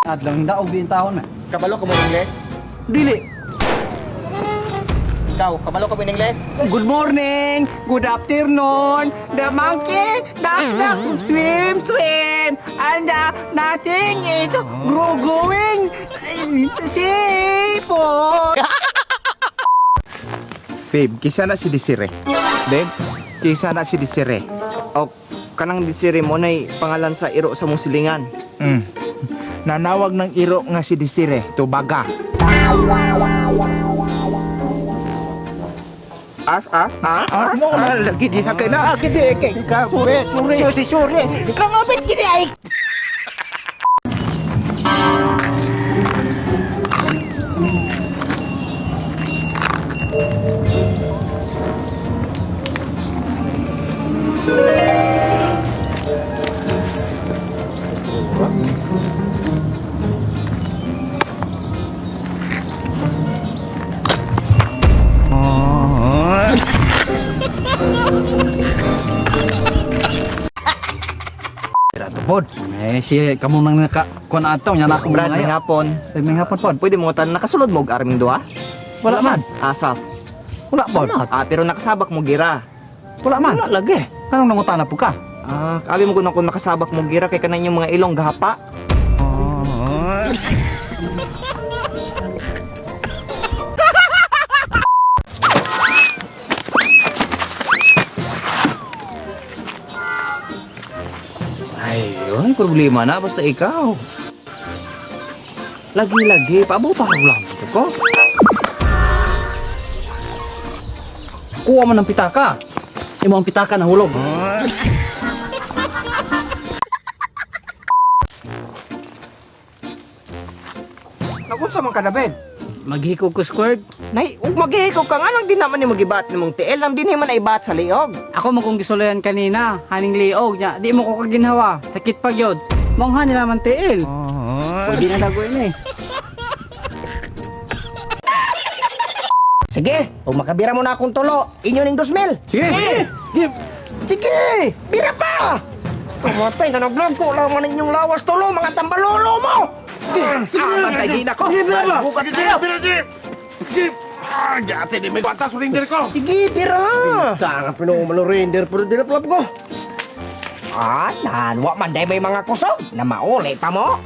Adlang daog din tahon na. Kabalo ka mo Ingles? Dili. Ikaw, kabalo ka mo Ingles? Good morning, good afternoon. The monkey, duck, swim, and nothing is going sipon. Babe, kisa na si Desire. Babe, kisa na si Desire. O, kanang disiri mo na'y pangalan sa iro sa musilingan. Nanawag ng iro nga si Desire, tubaga. Mo lagi di na kay na kay ka sure. Kamabit gini ay. Pirato pod. Si kamu nang kuan ataw nya na akong Brad, may mga hapon. may hapon pod. Pwede mo tan nakasulod mo og arming duha? Wala man. Asaf. Wala pod. Pero nakasabak mo gira. Wala man. Wala lagi. Kanang nangutana po ka? Abi mo kung nakasabak mo gira kay kanan yung mga ilong gahapa. Ay, yun problema na basta ikaw. Lagi-lagi paabot ako lang ko. Kuha mo ng pitaka. Imo ang pitaka na hulog. Nakun sa man ka David? Maghiko ko squirt. Nay, ug maghihikaw ka nga lang din naman ni magibat nimong tiil, lang din man ay bat sa liog. Ako mo kung gisulayan kanina, haning liog niya, di mo ko kaginhawa, sakit pa gyud. Mongha nila man tiil. Pwede na dagoy eh. Sige, ug makabira mo na akong tulo, inyo ning 2,000. Sige. Sige, bira pa! Tumatay na vlog ko lang man inyong lawas tulo, mga tambalolo mo! Pantay na ko. Bukat kayo! Jati di may kwarta sa ringer ko. Sige, bira! Saan pinumalo render pero dili plap ko. Nan, wa man day may mga kusog na mauli pa mo.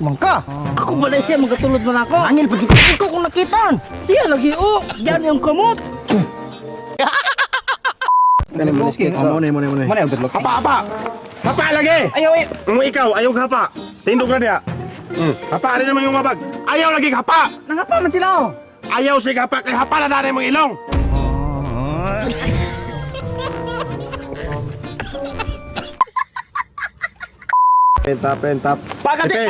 Mangka. Ako balay siya magatulod man ako. Angin pa ko kung nakita. Siya lagi yan yung kamot. Kani mo skit. Mo na. Mo na utot. Hapa. Hapa lagi. Ayaw, Mo ikaw, ayaw hapa. Tindog na diya. Hapa rin naman yung mabag. Ayaw lagi hapa. Nangapa man sila oh. Ayaw si hapa kay hapa na dare mong ilong. Pentap. Pagati.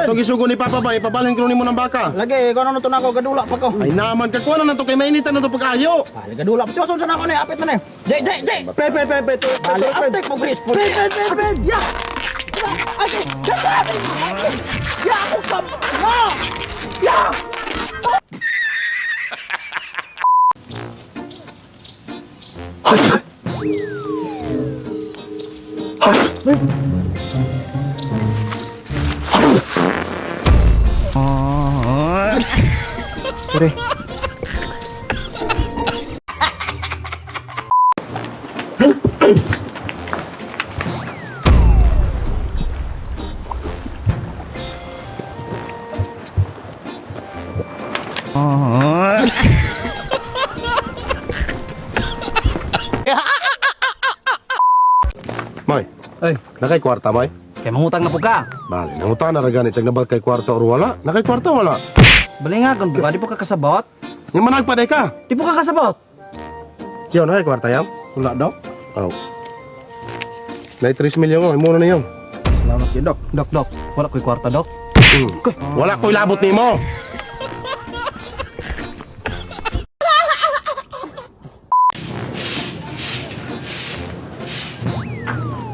Ito gisugo ni Papa ba, ipabalhin ko nimo ng baka. Lagi ko na to nako gadula pa ko. Ay naman ka kuha na to kay mainitan na to pag-ayo. Gadula pa to sa nako ni apit na ni. Jay. Pe. Bali apit mo Chris. Ya. Ay. Ya ako kam. Ya. Pare. Moy, Ay, nakay kwarta moy. kay mangutang na po ka. Bali, nangutan na ra ganit na ba kay kwarta or wala? Nakay kwarta wala. Bali nga kung di po ka kasabot. Yung managpaday ka. Di po ka kasabot. Yo, nakay kwarta yam. Wala daw. Oh. Nay 3 milyon oh, muna na yun. Salamat kay Dok. Dok, wala ko'y kwarta, Dok. Wala ko'y labot nimo.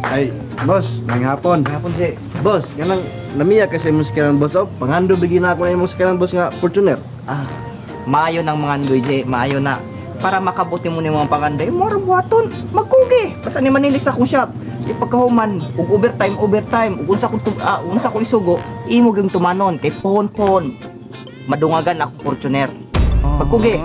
Ay, boss, ngayong hapon. Hapon si. Boss, ganang namiya kasi mo sikalan boss oh. Pangando bigyan ako na imong sikalan boss nga Fortuner. maayo ng mga Luigi, maayo na. Para makabuti mo ni mga panganday, mora buhaton, magkugi. Basta ni manilis akong shop. Di pagkahuman, ug overtime, ug unsa ko isugo, imo gyud tumanon kay pohon-pohon. Madungagan ako Fortuner. Pagkugi.